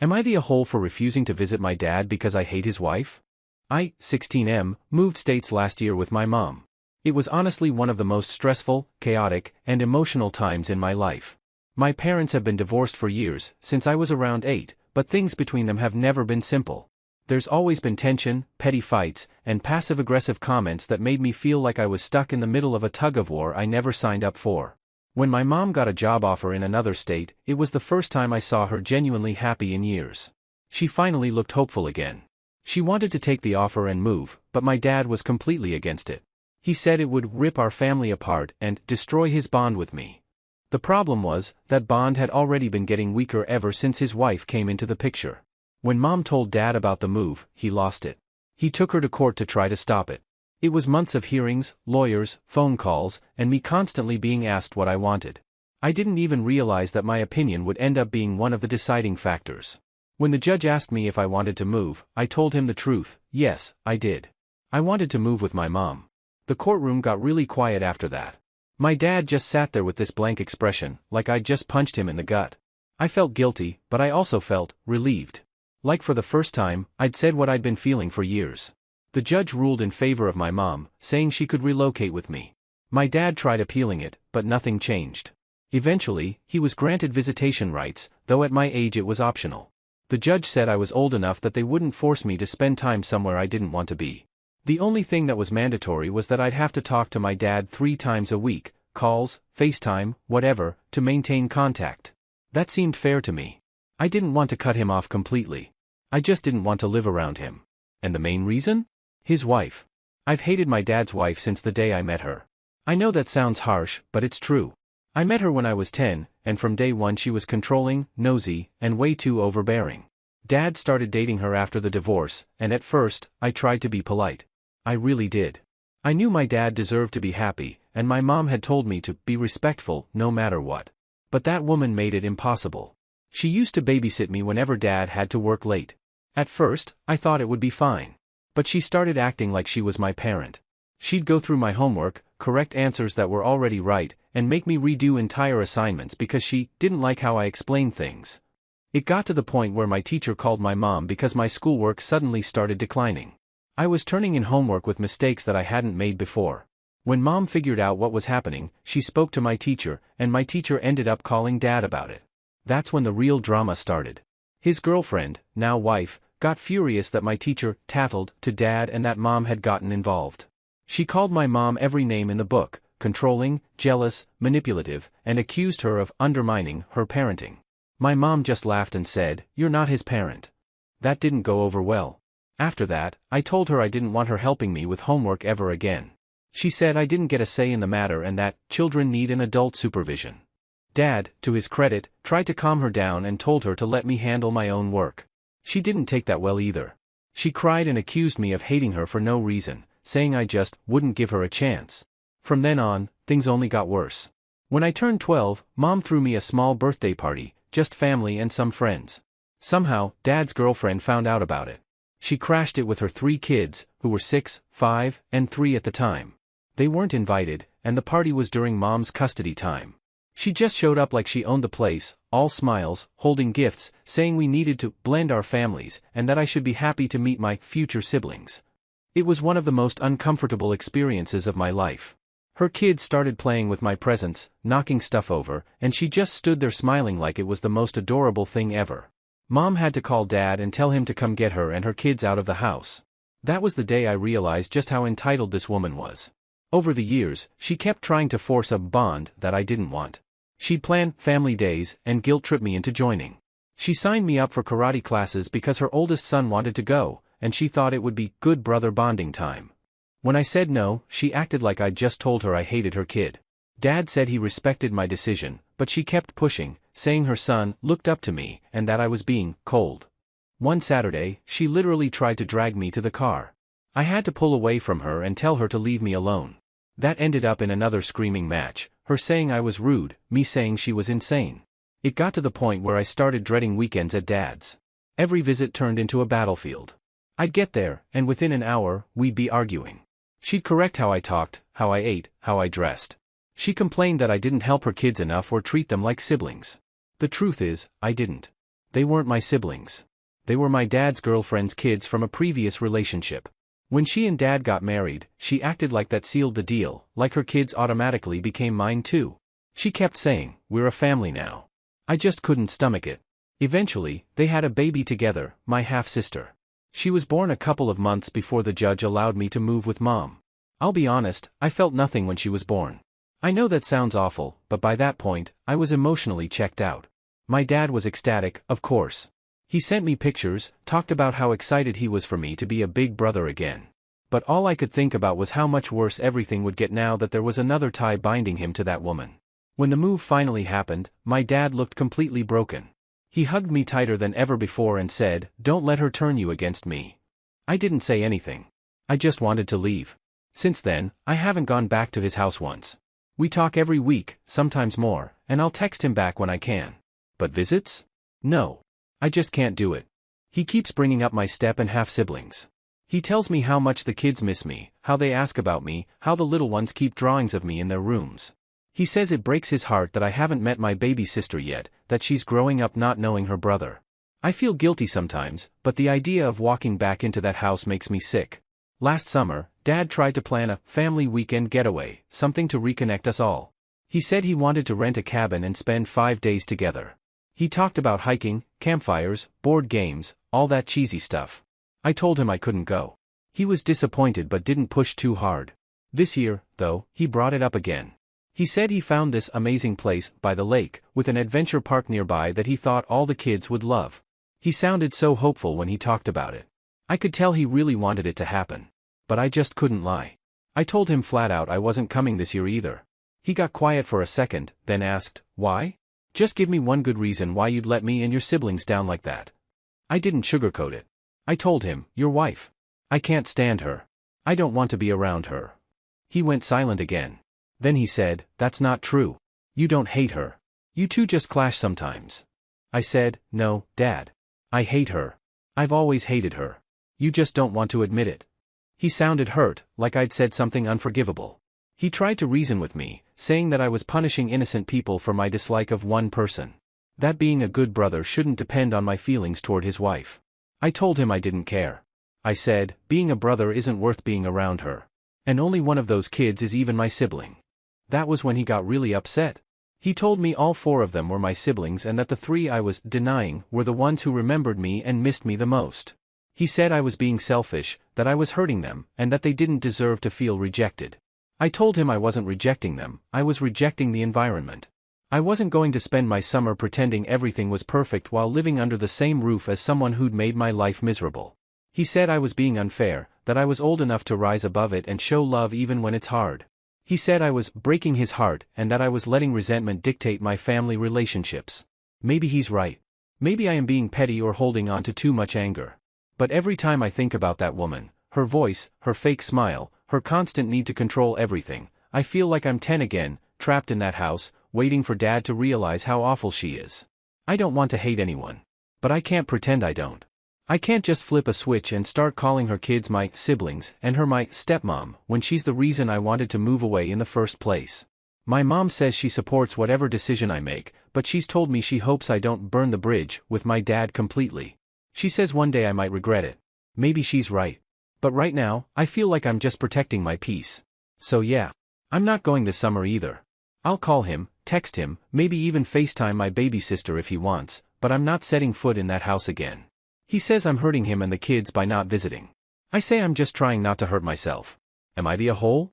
Am I the a-hole for refusing to visit my dad because I hate his wife? I, 16M, moved states last year with my mom. It was honestly one of the most stressful, chaotic, and emotional times in my life. My parents have been divorced for years, since I was around 8, but things between them have never been simple. There's always been tension, petty fights, and passive-aggressive comments that made me feel like I was stuck in the middle of a tug-of-war I never signed up for. When my mom got a job offer in another state, it was the first time I saw her genuinely happy in years. She finally looked hopeful again. She wanted to take the offer and move, but my dad was completely against it. He said it would rip our family apart and destroy his bond with me. The problem was, that bond had already been getting weaker ever since his wife came into the picture. When Mom told Dad about the move, he lost it. He took her to court to try to stop it. It was months of hearings, lawyers, phone calls, and me constantly being asked what I wanted. I didn't even realize that my opinion would end up being one of the deciding factors. When the judge asked me if I wanted to move, I told him the truth. Yes, I did. I wanted to move with my mom. The courtroom got really quiet after that. My dad just sat there with this blank expression, like I'd just punched him in the gut. I felt guilty, but I also felt relieved. Like for the first time, I'd said what I'd been feeling for years. The judge ruled in favor of my mom, saying she could relocate with me. My dad tried appealing it, but nothing changed. Eventually, he was granted visitation rights, though at my age it was optional. The judge said I was old enough that they wouldn't force me to spend time somewhere I didn't want to be. The only thing that was mandatory was that I'd have to talk to my dad 3 times a week, calls, FaceTime, whatever, to maintain contact. That seemed fair to me. I didn't want to cut him off completely. I just didn't want to live around him. And the main reason? His wife. I've hated my dad's wife since the day I met her. I know that sounds harsh, but it's true. I met her when I was 10, and from day one she was controlling, nosy, and way too overbearing. Dad started dating her after the divorce, and at first, I tried to be polite. I really did. I knew my dad deserved to be happy, and my mom had told me to be respectful no matter what. But that woman made it impossible. She used to babysit me whenever Dad had to work late. At first, I thought it would be fine. But she started acting like she was my parent. She'd go through my homework, correct answers that were already right, and make me redo entire assignments because she didn't like how I explained things. It got to the point where my teacher called my mom because my schoolwork suddenly started declining. I was turning in homework with mistakes that I hadn't made before. When Mom figured out what was happening, she spoke to my teacher, and my teacher ended up calling Dad about it. That's when the real drama started. His girlfriend, now wife, got furious that my teacher tattled to Dad and that Mom had gotten involved. She called my mom every name in the book, controlling, jealous, manipulative, and accused her of undermining her parenting. My mom just laughed and said, "You're not his parent." That didn't go over well. After that, I told her I didn't want her helping me with homework ever again. She said I didn't get a say in the matter and that children need an adult supervision. Dad, to his credit, tried to calm her down and told her to let me handle my own work. She didn't take that well either. She cried and accused me of hating her for no reason, saying I just wouldn't give her a chance. From then on, things only got worse. When I turned 12, Mom threw me a small birthday party, just family and some friends. Somehow, Dad's girlfriend found out about it. She crashed it with her 3 kids, who were 6, 5, and 3 at the time. They weren't invited, and the party was during Mom's custody time. She just showed up like she owned the place, all smiles, holding gifts, saying we needed to blend our families, and that I should be happy to meet my future siblings. It was one of the most uncomfortable experiences of my life. Her kids started playing with my presents, knocking stuff over, and she just stood there smiling like it was the most adorable thing ever. Mom had to call Dad and tell him to come get her and her kids out of the house. That was the day I realized just how entitled this woman was. Over the years, she kept trying to force a bond that I didn't want. She'd plan family days and guilt-trip me into joining. She signed me up for karate classes because her oldest son wanted to go, and she thought it would be good brother bonding time. When I said no, she acted like I'd just told her I hated her kid. Dad said he respected my decision, but she kept pushing, saying her son looked up to me and that I was being cold. One Saturday, she literally tried to drag me to the car. I had to pull away from her and tell her to leave me alone. That ended up in another screaming match, her saying I was rude, me saying she was insane. It got to the point where I started dreading weekends at Dad's. Every visit turned into a battlefield. I'd get there, and within an hour, we'd be arguing. She'd correct how I talked, how I ate, how I dressed. She complained that I didn't help her kids enough or treat them like siblings. The truth is, I didn't. They weren't my siblings. They were my dad's girlfriend's kids from a previous relationship. When she and Dad got married, she acted like that sealed the deal, like her kids automatically became mine too. She kept saying, "We're a family now." I just couldn't stomach it. Eventually, they had a baby together, my half-sister. She was born a couple of months before the judge allowed me to move with Mom. I'll be honest, I felt nothing when she was born. I know that sounds awful, but by that point, I was emotionally checked out. My dad was ecstatic, of course. He sent me pictures, talked about how excited he was for me to be a big brother again. But all I could think about was how much worse everything would get now that there was another tie binding him to that woman. When the move finally happened, my dad looked completely broken. He hugged me tighter than ever before and said, "Don't let her turn you against me." I didn't say anything. I just wanted to leave. Since then, I haven't gone back to his house once. We talk every week, sometimes more, and I'll text him back when I can. But visits? No. I just can't do it. He keeps bringing up my step and half-siblings. He tells me how much the kids miss me, how they ask about me, how the little ones keep drawings of me in their rooms. He says it breaks his heart that I haven't met my baby sister yet, that she's growing up not knowing her brother. I feel guilty sometimes, but the idea of walking back into that house makes me sick. Last summer, Dad tried to plan a family weekend getaway, something to reconnect us all. He said he wanted to rent a cabin and spend 5 days together. He talked about hiking, campfires, board games, all that cheesy stuff. I told him I couldn't go. He was disappointed but didn't push too hard. This year, though, he brought it up again. He said he found this amazing place by the lake, with an adventure park nearby that he thought all the kids would love. He sounded so hopeful when he talked about it. I could tell he really wanted it to happen. But I just couldn't lie. I told him flat out I wasn't coming this year either. He got quiet for a second, then asked, "Why? Just give me one good reason why you'd let me and your siblings down like that." I didn't sugarcoat it. I told him, "Your wife. I can't stand her. I don't want to be around her." He went silent again. Then he said, "That's not true. You don't hate her. You two just clash sometimes." I said, "No, Dad. I hate her. I've always hated her. You just don't want to admit it." He sounded hurt, like I'd said something unforgivable. He tried to reason with me, saying that I was punishing innocent people for my dislike of one person. That being a good brother shouldn't depend on my feelings toward his wife. I told him I didn't care. I said, being a brother isn't worth being around her. And only one of those kids is even my sibling. That was when he got really upset. He told me all 4 of them were my siblings and that the 3 I was denying were the ones who remembered me and missed me the most. He said I was being selfish, that I was hurting them, and that they didn't deserve to feel rejected. I told him I wasn't rejecting them, I was rejecting the environment. I wasn't going to spend my summer pretending everything was perfect while living under the same roof as someone who'd made my life miserable. He said I was being unfair, that I was old enough to rise above it and show love even when it's hard. He said I was breaking his heart and that I was letting resentment dictate my family relationships. Maybe he's right. Maybe I am being petty or holding on to too much anger. But every time I think about that woman, her voice, her fake smile, her constant need to control everything, I feel like I'm 10 again, trapped in that house, waiting for Dad to realize how awful she is. I don't want to hate anyone. But I can't pretend I don't. I can't just flip a switch and start calling her kids my siblings and her my stepmom when she's the reason I wanted to move away in the first place. My mom says she supports whatever decision I make, but she's told me she hopes I don't burn the bridge with my dad completely. She says one day I might regret it. Maybe she's right. But right now, I feel like I'm just protecting my peace. So yeah, I'm not going this summer either. I'll call him, text him, maybe even FaceTime my baby sister if he wants, but I'm not setting foot in that house again. He says I'm hurting him and the kids by not visiting. I say I'm just trying not to hurt myself. Am I the a-hole?